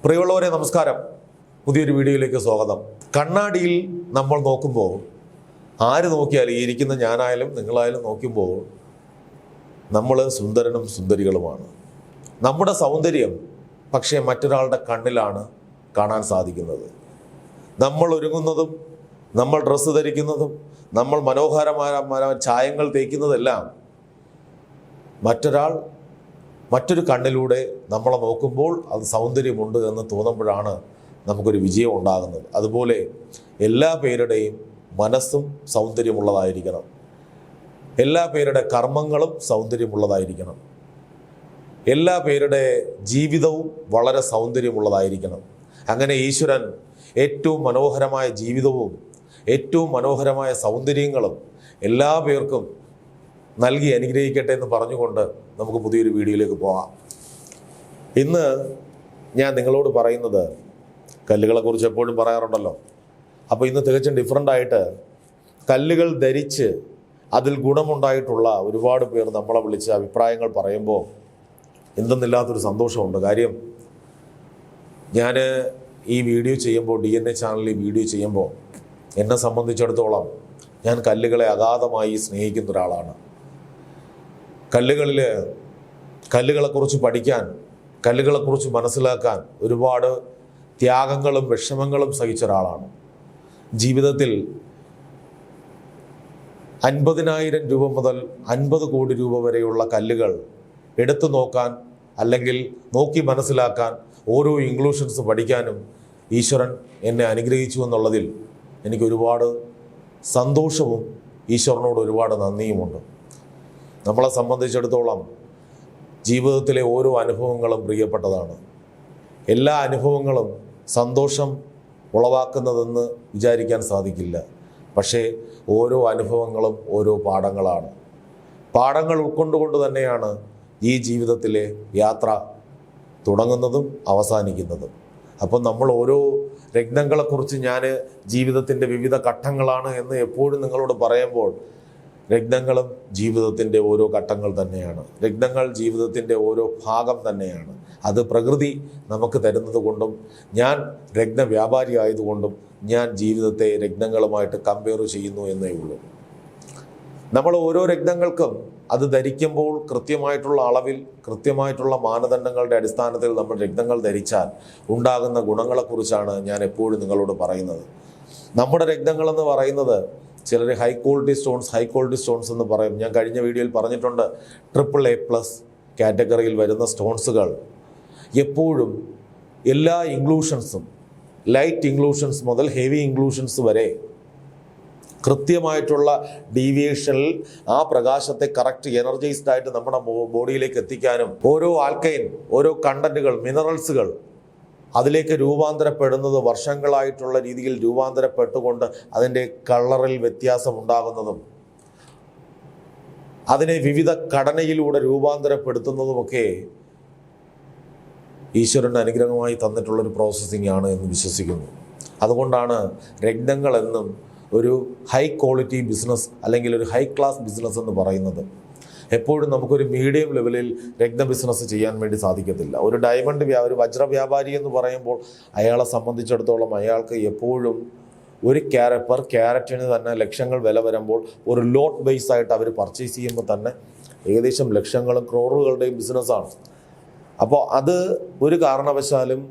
പ്രിയമുള്ളവരെ നമസ്കാരം. പുതിയൊരു വീഡിയോയിലേക്ക് സ്വാഗതം. കണ്ണാടിയിൽ നമ്മൾ നോക്കുമ്പോൾ ആര് നോക്കിയാലും, ഈ ഇരിക്കുന്ന ഞാനായാലും നിങ്ങളായാലും നോക്കുമ്പോൾ നമ്മൾ സുന്ദരനും സുന്ദരികളുമാണ്. നമ്മുടെ സൗന്ദര്യം പക്ഷേ മറ്റൊരാളുടെ കണ്ണിലാണ് കാണാൻ സാധിക്കുന്നത്. നമ്മൾ ഒരുങ്ങുന്നതും നമ്മൾ ഡ്രസ്സ് ധരിക്കുന്നതും നമ്മൾ മനോഹരമായ ചായങ്ങൾ തേക്കുന്നതെല്ലാം മറ്റൊരു കണ്ണിലൂടെ നമ്മളെ നോക്കുമ്പോൾ അത് സൗന്ദര്യമുണ്ട് എന്ന് തോന്നുമ്പോഴാണ് നമുക്കൊരു വിജയം ഉണ്ടാകുന്നത്. അതുപോലെ എല്ലാ പേരുടെയും മനസ്സും സൗന്ദര്യമുള്ളതായിരിക്കണം. എല്ലാ പേരുടെ കർമ്മങ്ങളും സൗന്ദര്യമുള്ളതായിരിക്കണം. എല്ലാ പേരുടെ ജീവിതവും വളരെ സൗന്ദര്യമുള്ളതായിരിക്കണം. അങ്ങനെ ഈശ്വരൻ ഏറ്റവും മനോഹരമായ ജീവിതവും ഏറ്റവും മനോഹരമായ സൗന്ദര്യങ്ങളും എല്ലാ പേർക്കും നൽകി അനുഗ്രഹിക്കട്ടെ എന്ന് പറഞ്ഞുകൊണ്ട് നമുക്ക് പുതിയൊരു വീഡിയോയിലേക്ക് പോകാം. ഇന്ന് ഞാൻ നിങ്ങളോട് പറയുന്നത് കല്ലുകളെക്കുറിച്ച് എപ്പോഴും പറയാറുണ്ടല്ലോ. അപ്പോൾ ഇന്ന് തികച്ചും ഡിഫറൻ്റായിട്ട് കല്ലുകൾ ധരിച്ച് അതിൽ ഗുണമുണ്ടായിട്ടുള്ള ഒരുപാട് പേർ നമ്മളെ വിളിച്ച് അഭിപ്രായങ്ങൾ പറയുമ്പോൾ എന്തെന്നില്ലാത്തൊരു സന്തോഷമുണ്ട്. കാര്യം ഞാൻ ഈ വീഡിയോ ചെയ്യുമ്പോൾ, DNA ചാനലിൽ വീഡിയോ ചെയ്യുമ്പോൾ എന്നെ സംബന്ധിച്ചിടത്തോളം ഞാൻ കല്ലുകളെ അഗാധമായി സ്നേഹിക്കുന്ന ഒരാളാണ്. കല്ലുകളെക്കുറിച്ച് പഠിക്കാൻ, കല്ലുകളെക്കുറിച്ച് മനസ്സിലാക്കാൻ ഒരുപാട് ത്യാഗങ്ങളും വിഷമങ്ങളും സഹിച്ച ഒരാളാണ്. ജീവിതത്തിൽ 50,000 രൂപ മുതൽ 50 കോടി രൂപ വരെയുള്ള കല്ലുകൾ എടുത്തു നോക്കാൻ, അല്ലെങ്കിൽ നോക്കി മനസ്സിലാക്കാൻ, ഓരോ ഇൻക്ലൂഷൻസ് പഠിക്കാനും ഈശ്വരൻ എന്നെ അനുഗ്രഹിച്ചു എന്നുള്ളതിൽ എനിക്ക് ഒരുപാട് സന്തോഷവും ഈശ്വരനോട് ഒരുപാട് നന്ദിയുമുണ്ട്. നമ്മളെ സംബന്ധിച്ചിടത്തോളം ജീവിതത്തിലെ ഓരോ അനുഭവങ്ങളും പ്രിയപ്പെട്ടതാണ്. എല്ലാ അനുഭവങ്ങളും സന്തോഷം ഉളവാക്കുന്നതെന്ന് വിചാരിക്കാൻ സാധിക്കില്ല. പക്ഷേ ഓരോ അനുഭവങ്ങളും ഓരോ പാഠങ്ങളാണ്. പാഠങ്ങൾ ഉൾക്കൊണ്ടുകൊണ്ട് തന്നെയാണ് ഈ ജീവിതത്തിലെ യാത്ര തുടങ്ങുന്നതും അവസാനിക്കുന്നതും. അപ്പം നമ്മൾ ഓരോ രത്നങ്ങളെക്കുറിച്ച് ഞാൻ ജീവിതത്തിൻ്റെ വിവിധ ഘട്ടങ്ങളാണ് എന്ന് എപ്പോഴും നിങ്ങളോട് പറയുമ്പോൾ, രത്നങ്ങളും ജീവിതത്തിൻ്റെ ഓരോ ഘട്ടങ്ങൾ തന്നെയാണ്. രത്നങ്ങൾ ജീവിതത്തിൻ്റെ ഓരോ ഭാഗം തന്നെയാണ്. അത് പ്രകൃതി നമുക്ക് തരുന്നത് കൊണ്ടും ഞാൻ രത്ന വ്യാപാരി ആയതുകൊണ്ടും ഞാൻ ജീവിതത്തെ രത്നങ്ങളുമായിട്ട് കമ്പയർ ചെയ്യുന്നു എന്നേ ഉള്ളൂ. നമ്മൾ ഓരോ രത്നങ്ങൾക്കും അത് ധരിക്കുമ്പോൾ കൃത്യമായിട്ടുള്ള അളവിൽ, കൃത്യമായിട്ടുള്ള മാനദണ്ഡങ്ങളുടെ അടിസ്ഥാനത്തിൽ നമ്മൾ രത്നങ്ങൾ ധരിച്ചാൽ ഉണ്ടാകുന്ന ഗുണങ്ങളെക്കുറിച്ചാണ് ഞാൻ എപ്പോഴും നിങ്ങളോട് പറയുന്നത്. നമ്മുടെ രത്നങ്ങളെന്ന് പറയുന്നത് ചിലർ ഹൈ ക്വാളിറ്റി സ്റ്റോൺസ് എന്ന് പറയും. ഞാൻ കഴിഞ്ഞ വീഡിയോയിൽ പറഞ്ഞിട്ടുണ്ട്, AAA+ കാറ്റഗറിയിൽ വരുന്ന സ്റ്റോൺസുകൾ എപ്പോഴും എല്ലാ ഇൻക്ലൂഷൻസും, ലൈറ്റ് ഇൻക്ലൂഷൻസ് മുതൽ ഹെവി ഇൻക്ലൂഷൻസ് വരെ കൃത്യമായിട്ടുള്ള ഡീവിയേഷനിൽ ആ പ്രകാശത്തെ കറക്റ്റ് എനർജൈസ്ഡ് ആയിട്ട് നമ്മുടെ ബോഡിയിലേക്ക് എത്തിക്കാനും, ഓരോ ആൽക്കൈൻ, ഓരോ കണ്ടന്റുകൾ, മിനറൽസുകൾ അതിലേക്ക് രൂപാന്തരപ്പെടുന്നത് വർഷങ്ങളായിട്ടുള്ള രീതിയിൽ രൂപാന്തരപ്പെട്ടുകൊണ്ട് അതിൻ്റെ കളറിൽ വ്യത്യാസം ഉണ്ടാകുന്നതും അതിനെ വിവിധ ഘടനയിലൂടെ രൂപാന്തരപ്പെടുത്തുന്നതുമൊക്കെ ഈശ്വരൻ്റെ അനുഗ്രഹമായി തന്നിട്ടുള്ളൊരു പ്രോസസ്സിംഗ് ആണ് എന്ന് വിശ്വസിക്കുന്നു. അതുകൊണ്ടാണ് രത്നങ്ങൾ എന്നും ഒരു ഹൈ ക്വാളിറ്റി ബിസിനസ് അല്ലെങ്കിൽ ഒരു ഹൈ ക്ലാസ് ബിസിനസ് എന്ന് പറയുന്നത്. എപ്പോഴും നമുക്കൊരു മീഡിയം ലെവലിൽ രത്ന ബിസിനസ് ചെയ്യാൻ വേണ്ടി സാധിക്കത്തില്ല. ഒരു ഡയമണ്ട് ഒരു വജ്ര വ്യാപാരി എന്ന് പറയുമ്പോൾ അയാളെ സംബന്ധിച്ചിടത്തോളം അയാൾക്ക് എപ്പോഴും ഒരു പെർ ക്യാരറ്റിന് തന്നെ ലക്ഷങ്ങൾ വില വരുമ്പോൾ ഒരു ലോട്ട് ബേസ് ആയിട്ട് അവർ പർച്ചേസ് ചെയ്യുമ്പോൾ തന്നെ ഏകദേശം ലക്ഷങ്ങളും ക്രോറുകളുടെയും ബിസിനസ്സാണ്. അപ്പോൾ അത് ഒരു കാരണവശാലും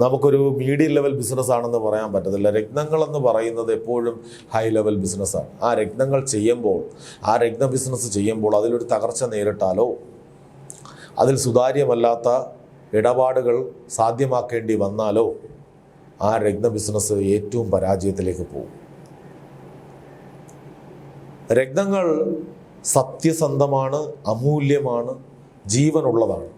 നമുക്കൊരു മീഡിയം ലെവൽ ബിസിനസ് ആണെന്ന് പറയാൻ പറ്റത്തില്ല. രത്നങ്ങളെന്ന് പറയുന്നത് എപ്പോഴും ഹൈ ലെവൽ ബിസിനസ്സാണ്. ആ രത്നങ്ങൾ ചെയ്യുമ്പോൾ, ആ രത്ന ബിസിനസ് ചെയ്യുമ്പോൾ അതിലൊരു തകർച്ച നേരിട്ടാലോ, അതിൽ സുതാര്യമല്ലാത്ത ഇടപാടുകൾ സാധ്യമാക്കേണ്ടി വന്നാലോ ആ രത്ന ബിസിനസ് ഏറ്റവും പരാജയത്തിലേക്ക് പോകും. രത്നങ്ങൾ സത്യസന്ധമാണ്, അമൂല്യമാണ്, ജീവനുള്ളതാണ്.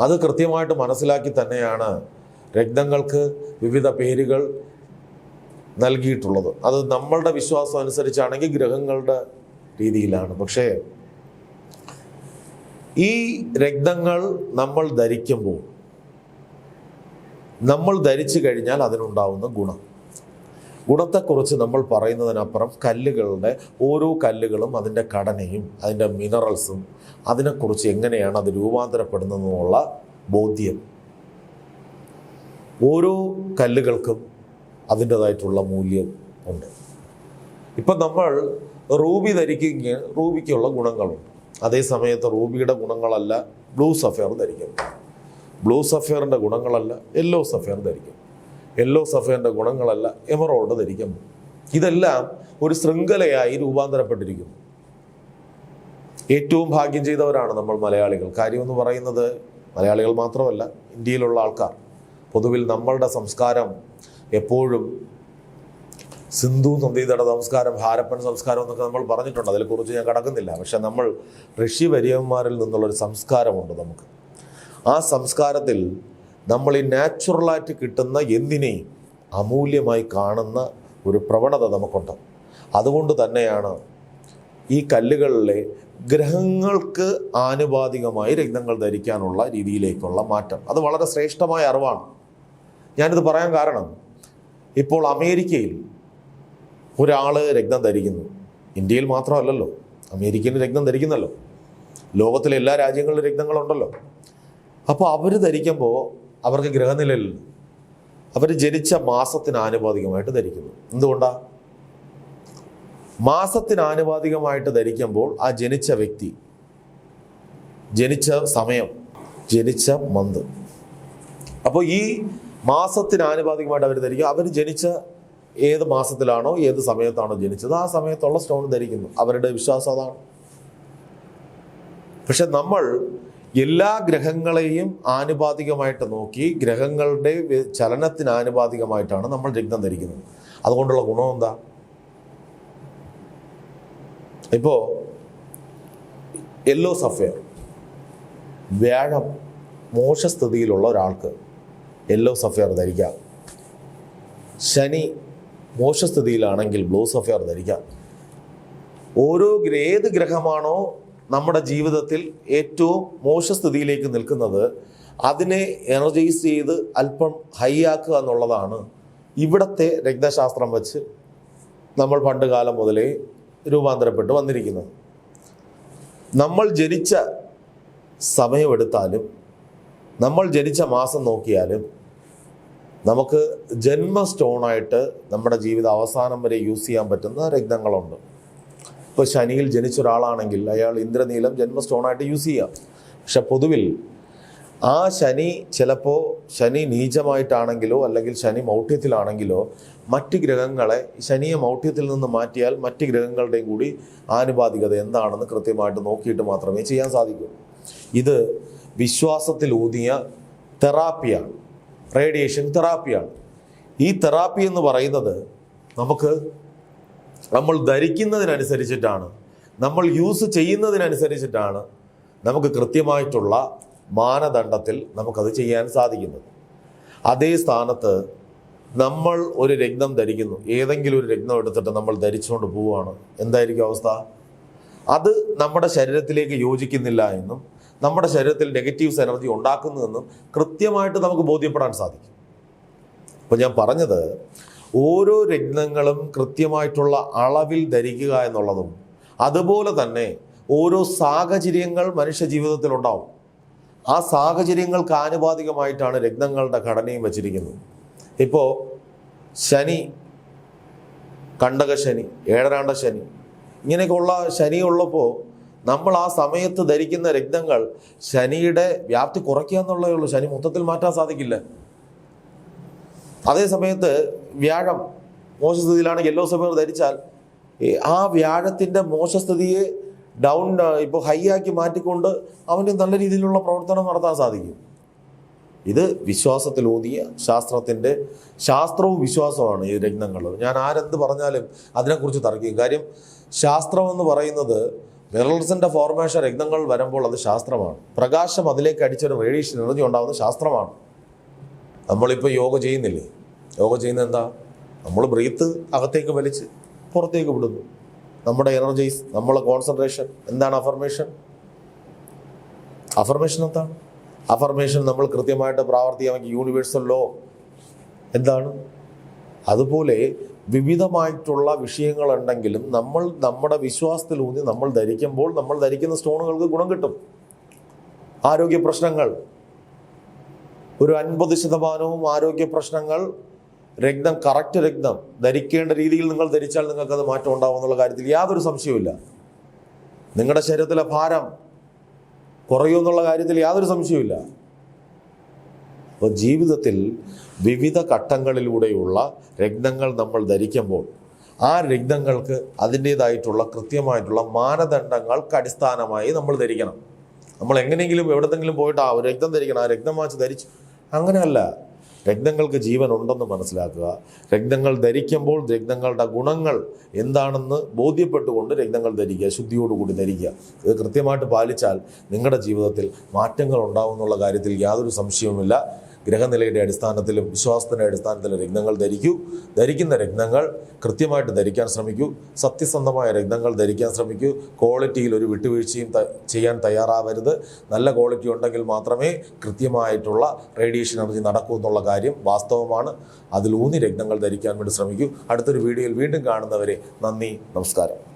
അത് കൃത്യമായിട്ട് മനസ്സിലാക്കി തന്നെയാണ് രത്നങ്ങൾക്ക് വിവിധ പേരുകൾ നൽകിയിട്ടുള്ളത്. അത് നമ്മളുടെ വിശ്വാസം അനുസരിച്ചാണെങ്കിൽ ഗ്രഹങ്ങളുടെ രീതിയിലാണ്. പക്ഷേ ഈ രത്നങ്ങൾ നമ്മൾ ധരിക്കുമ്പോൾ, നമ്മൾ ധരിച്ചു കഴിഞ്ഞാൽ അതിനുണ്ടാവുന്ന ഗുണത്തെക്കുറിച്ച് നമ്മൾ പറയുന്നതിനപ്പുറം കല്ലുകളുടെ ഓരോ കല്ലുകളും അതിൻ്റെ ഘടനയും അതിൻ്റെ മിനറൽസും അതിനെക്കുറിച്ച് എങ്ങനെയാണ് അത് രൂപാന്തരപ്പെടുന്നതെന്നുള്ള ബോധ്യം ഓരോ കല്ലുകൾക്കും അതിൻ്റെതായിട്ടുള്ള മൂല്യം ഉണ്ട്. ഇപ്പം നമ്മൾ റൂബി ധരിക്കുകയും റൂബിക്കുള്ള ഗുണങ്ങളുണ്ട്. അതേ സമയത്ത് റൂബിയുടെ ഗുണങ്ങളല്ല ബ്ലൂ സഫയർ ധരിക്കുന്നത്. ബ്ലൂ സഫയറിൻ്റെ ഗുണങ്ങളല്ല യെല്ലോ സഫയർ ധരിക്കും. യെല്ലോ സഫയറിൻ്റെ ഗുണങ്ങളല്ല എമറോൾഡ് ധരിക്കുന്നു. ഇതെല്ലാം ഒരു ശൃംഖലയായി രൂപാന്തരപ്പെട്ടിരിക്കുന്നു. ഏറ്റവും ഭാഗ്യം ചെയ്തവരാണ് നമ്മൾ മലയാളികൾ. കാര്യമെന്ന് പറയുന്നത് മലയാളികൾ മാത്രമല്ല, ഇന്ത്യയിലുള്ള ആൾക്കാർ പൊതുവിൽ നമ്മളുടെ സംസ്കാരം എപ്പോഴും സിന്ധു നദീതട സംസ്കാരം, ഹാരപ്പൻ സംസ്കാരം എന്നൊക്കെ നമ്മൾ പറഞ്ഞിട്ടുണ്ട്. അതിനെക്കുറിച്ച് ഞാൻ കടക്കുന്നില്ല. പക്ഷെ നമ്മൾ ഋഷി വര്യന്മാരിൽ നിന്നുള്ളൊരു സംസ്കാരമുണ്ട് നമുക്ക്. ആ സംസ്കാരത്തിൽ നമ്മൾ ഈ നാച്ചുറലായിട്ട് കിട്ടുന്ന എന്തിനേയും അമൂല്യമായി കാണുന്ന ഒരു പ്രവണത നമുക്കുണ്ട്. അതുകൊണ്ട് തന്നെയാണ് ഈ കല്ലുകളിലെ ഗ്രഹങ്ങൾക്ക് ആനുപാതികമായി രത്നങ്ങൾ ധരിക്കാനുള്ള രീതിയിലേക്കുള്ള മാറ്റം. അത് വളരെ ശ്രേഷ്ഠമായ അറിവാണ്. ഞാനിത് പറയാൻ കാരണം, ഇപ്പോൾ അമേരിക്കയിൽ ഒരാൾ രത്നം ധരിക്കുന്നു. ഇന്ത്യയിൽ മാത്രമല്ലല്ലോ, അമേരിക്കയിൽ രത്നം ധരിക്കുന്നല്ലോ. ലോകത്തിലെ എല്ലാ രാജ്യങ്ങളിലും രത്നങ്ങളുണ്ടല്ലോ. അപ്പോൾ അവർ ധരിക്കുമ്പോൾ അവർക്ക് ഗ്രഹനിലയിൽ അവർ ജനിച്ച മാസത്തിന് ആനുപാതികമായിട്ട് ധരിക്കുന്നു. എന്തുകൊണ്ടാണ്? മാസത്തിന് ആനുപാതികമായിട്ട് ധരിക്കുമ്പോൾ ആ ജനിച്ച വ്യക്തി, ജനിച്ച സമയം, ജനിച്ച മന്ത്, അപ്പോൾ ഈ മാസത്തിന് ആനുപാതികമായിട്ട് അവർ ധരിക്കും. അവർ ജനിച്ച ഏത് മാസത്തിലാണോ ഏത് സമയത്താണോ ജനിച്ചത് ആ സമയത്തുള്ള സ്റ്റോൺ ധരിക്കുന്നു. അവരുടെ വിശ്വാസം അതാണ്. പക്ഷെ നമ്മൾ എല്ലാ ഗ്രഹങ്ങളെയും ആനുപാതികമായിട്ട് നോക്കി ഗ്രഹങ്ങളുടെ ചലനത്തിന് ആനുപാതികമായിട്ടാണ് നമ്മൾ രത്നം ധരിക്കുന്നത്. അതുകൊണ്ടുള്ള ഗുണം എന്താ? ഇപ്പോൾ യെല്ലോ സഫയർ, വ്യാഴം മോശസ്ഥിതിയിലുള്ള ഒരാൾക്ക് യെല്ലോ സഫയർ ധരിക്കാം. ശനി മോശസ്ഥിതിയിലാണെങ്കിൽ ബ്ലൂ സഫയർ ധരിക്കാം. ഏത് ഗ്രഹമാണോ നമ്മുടെ ജീവിതത്തിൽ ഏറ്റവും മോശസ്ഥിതിയിലേക്ക് നിൽക്കുന്നത് അതിനെ എനർജൈസ് ചെയ്ത് അല്പം ഹൈ ആക്കുക എന്നുള്ളതാണ് ഇവിടുത്തെ രത്നശാസ്ത്രം വച്ച് നമ്മൾ പണ്ട് കാലം മുതലേ രൂപാന്തരപ്പെട്ട് വന്നിരിക്കുന്നത്. നമ്മൾ ജനിച്ച സമയമെടുത്താലും നമ്മൾ ജനിച്ച മാസം നോക്കിയാലും നമുക്ക് ജന്മ സ്റ്റോണായിട്ട് നമ്മുടെ ജീവിത അവസാനം വരെ യൂസ് ചെയ്യാൻ പറ്റുന്ന രത്നങ്ങളുണ്ട്. ഇപ്പോൾ ശനിയിൽ ജനിച്ച ഒരാളാണെങ്കിൽ അയാൾ ഇന്ദ്രനീലം ജന്മ സ്റ്റോണായിട്ട് യൂസ് ചെയ്യാം. പക്ഷെ പൊതുവിൽ ആ ശനി ചിലപ്പോൾ ശനി നീചമായിട്ടാണെങ്കിലോ അല്ലെങ്കിൽ ശനി മൗഢ്യത്തിലാണെങ്കിലോ മറ്റ് ഗ്രഹങ്ങളെ ശനിയെ മൗഢ്യത്തിൽ നിന്ന് മാറ്റിയാൽ മറ്റ് ഗ്രഹങ്ങളുടെയും കൂടി ആനുപാതികത എന്താണെന്ന് കൃത്യമായിട്ട് നോക്കിയിട്ട് മാത്രമേ ചെയ്യാൻ സാധിക്കൂ. ഇത് വിശ്വാസത്തിലൂന്നിയ തെറാപ്പിയാണ്, റേഡിയേഷൻ തെറാപ്പിയാണ്. ഈ തെറാപ്പി എന്ന് പറയുന്നത് നമ്മൾ ധരിക്കുന്നതിനനുസരിച്ചിട്ടാണ്, നമ്മൾ യൂസ് ചെയ്യുന്നതിനനുസരിച്ചിട്ടാണ് നമുക്ക് കൃത്യമായിട്ടുള്ള മാനദണ്ഡത്തിൽ നമുക്കത് ചെയ്യാൻ സാധിക്കുന്നത്. അതേ സ്ഥാനത്ത് നമ്മൾ ഒരു രത്നം ധരിക്കുന്നു, ഏതെങ്കിലും ഒരു രത്നം എടുത്തിട്ട് നമ്മൾ ധരിച്ചുകൊണ്ട് പോവുകയാണ്, എന്തായിരിക്കും അവസ്ഥ? അത് നമ്മുടെ ശരീരത്തിലേക്ക് യോജിക്കുന്നില്ല എന്നും നമ്മുടെ ശരീരത്തിൽ നെഗറ്റീവ്സ് എനർജി ഉണ്ടാക്കുന്നുവെന്നും കൃത്യമായിട്ട് നമുക്ക് ബോധ്യപ്പെടാൻ സാധിക്കും. അപ്പോൾ ഞാൻ പറഞ്ഞത് ഓരോ രത്നങ്ങളും കൃത്യമായിട്ടുള്ള അളവിൽ ധരിക്കുക എന്നുള്ളതും അതുപോലെ തന്നെ ഓരോ സാഹചര്യങ്ങൾ മനുഷ്യ ജീവിതത്തിൽ ഉണ്ടാവും. ആ സാഹചര്യങ്ങൾക്ക് ആനുപാതികമായിട്ടാണ് രത്നങ്ങളുടെ ഘടനയും വച്ചിരിക്കുന്നത്. ഇപ്പോൾ ശനി, കണ്ടകശനി, ഏഴരാണ്ട ശനി, ഇങ്ങനെയൊക്കെയുള്ള ശനി ഉള്ളപ്പോൾ നമ്മൾ ആ സമയത്ത് ധരിക്കുന്ന രത്നങ്ങൾ ശനിയുടെ വ്യാപ്തി കുറയ്ക്കുക എന്നുള്ളതേ ഉള്ളൂ. ശനി മൊത്തത്തിൽ മാറ്റാൻ സാധിക്കില്ല. അതേ സമയത്ത് വ്യാഴം മോശസ്ഥിതിയിലാണ് യെല്ലോ സഫയർ ധരിച്ചാൽ ആ വ്യാഴത്തിൻ്റെ മോശസ്ഥിതിയെ ഡൗൺ ഇപ്പോൾ ഹൈ ആക്കി മാറ്റിക്കൊണ്ട് അവന് നല്ല രീതിയിലുള്ള പ്രവർത്തനം നടത്താൻ സാധിക്കും. ഇത് വിശ്വാസത്തിലൂന്നിയ ശാസ്ത്രവും വിശ്വാസമാണ് ഈ രത്നങ്ങൾ. ഞാൻ ആരെന്ത് പറഞ്ഞാലും അതിനെക്കുറിച്ച് തർക്കിക്കും. കാര്യം ശാസ്ത്രം എന്ന് പറയുന്നത് മിനറൽസിൻ്റെ ഫോർമേഷൻ രത്നങ്ങൾ വരുമ്പോൾ അത് ശാസ്ത്രമാണ്. പ്രകാശം അതിലേക്ക് അടിച്ചൊരു റേഡിയേഷൻ എനർജി ഉണ്ടാകുന്ന ശാസ്ത്രമാണ്. നമ്മളിപ്പോൾ യോഗ ചെയ്യുന്നില്ലേ? യോഗ ചെയ്യുന്നത് എന്താ? നമ്മൾ ബ്രീത്ത് അകത്തേക്ക് വലിച്ച് പുറത്തേക്ക് വിടുന്നു. നമ്മുടെ എനർജീസ്, നമ്മളെ കോൺസെൻട്രേഷൻ. എന്താണ് അഫർമേഷൻ? എന്താണ് അഫർമേഷൻ? നമ്മൾ കൃത്യമായിട്ട് പ്രാവർത്തികമാക്കി യൂണിവേഴ്സൽ ലോ എന്താണ്? അതുപോലെ വിവിധമായിട്ടുള്ള വിഷയങ്ങളുണ്ടെങ്കിലും നമ്മൾ നമ്മുടെ വിശ്വാസത്തിലൂന്നി നമ്മൾ ധരിക്കുമ്പോൾ നമ്മൾ ധരിക്കുന്ന സ്റ്റോണുകൾക്ക് ഗുണം കിട്ടും. ആരോഗ്യ പ്രശ്നങ്ങൾ, ഒരു 50% ആരോഗ്യ പ്രശ്നങ്ങൾ കറക്റ്റ് രക്തം ധരിക്കേണ്ട രീതിയിൽ നിങ്ങൾ ധരിച്ചാൽ നിങ്ങൾക്കത് മാറ്റം ഉണ്ടാവും എന്നുള്ള കാര്യത്തിൽ യാതൊരു സംശയവുമില്ല. നിങ്ങളുടെ ശരീരത്തിലെ ഭാരം കുറയുമെന്നുള്ള കാര്യത്തിൽ യാതൊരു സംശയവുമില്ല. അപ്പോൾ ജീവിതത്തിൽ വിവിധ ഘട്ടങ്ങളിലൂടെയുള്ള രത്നങ്ങൾ നമ്മൾ ധരിക്കുമ്പോൾ ആ രത്നങ്ങൾക്ക് അതിൻ്റേതായിട്ടുള്ള കൃത്യമായിട്ടുള്ള മാനദണ്ഡങ്ങൾക്ക് അടിസ്ഥാനമായി നമ്മൾ ധരിക്കണം. നമ്മൾ എങ്ങനെയെങ്കിലും എവിടെയെങ്കിലും പോയിട്ട് ആ ഒരു രക്തം ധരിക്കണം, ആ രക്തം വാങ്ങിച്ച് ധരിച്ചു, അങ്ങനെയല്ല. രക്തങ്ങൾക്ക് ജീവൻ ഉണ്ടെന്ന് മനസ്സിലാക്കുക. രക്തങ്ങൾ ധരിക്കുമ്പോൾ രക്തങ്ങളുടെ ഗുണങ്ങൾ എന്താണെന്ന് ബോധ്യപ്പെട്ടുകൊണ്ട് രക്തങ്ങൾ ധരിക്കുക, ശുദ്ധിയോടുകൂടി ധരിക്കുക. ഇത് കൃത്യമായിട്ട് പാലിച്ചാൽ നിങ്ങളുടെ ജീവിതത്തിൽ മാറ്റങ്ങൾ ഉണ്ടാവും എന്നുള്ള കാര്യത്തിൽ യാതൊരു സംശയവുമില്ല. ഗ്രഹനിലയുടെ അടിസ്ഥാനത്തിലും വിശ്വാസത്തിൻ്റെ അടിസ്ഥാനത്തിലും രത്നങ്ങൾ ധരിക്കൂ. ധരിക്കുന്ന രത്നങ്ങൾ കൃത്യമായിട്ട് ധരിക്കാൻ ശ്രമിക്കൂ. സത്യസന്ധമായ രത്നങ്ങൾ ധരിക്കാൻ ശ്രമിക്കൂ. ക്വാളിറ്റിയിൽ ഒരു വിട്ടുവീഴ്ചയും ചെയ്യാൻ തയ്യാറാവരുത്. നല്ല ക്വാളിറ്റി ഉണ്ടെങ്കിൽ മാത്രമേ കൃത്യമായിട്ടുള്ള റേഡിയേഷൻ എനർജി നടക്കൂ എന്നുള്ള കാര്യം വാസ്തവമാണ്. അതിലൂന്നി രത്നങ്ങൾ ധരിക്കാൻ വേണ്ടി ശ്രമിക്കൂ. അടുത്തൊരു വീഡിയോയിൽ വീണ്ടും കാണുന്നവരെ നന്ദി, നമസ്കാരം.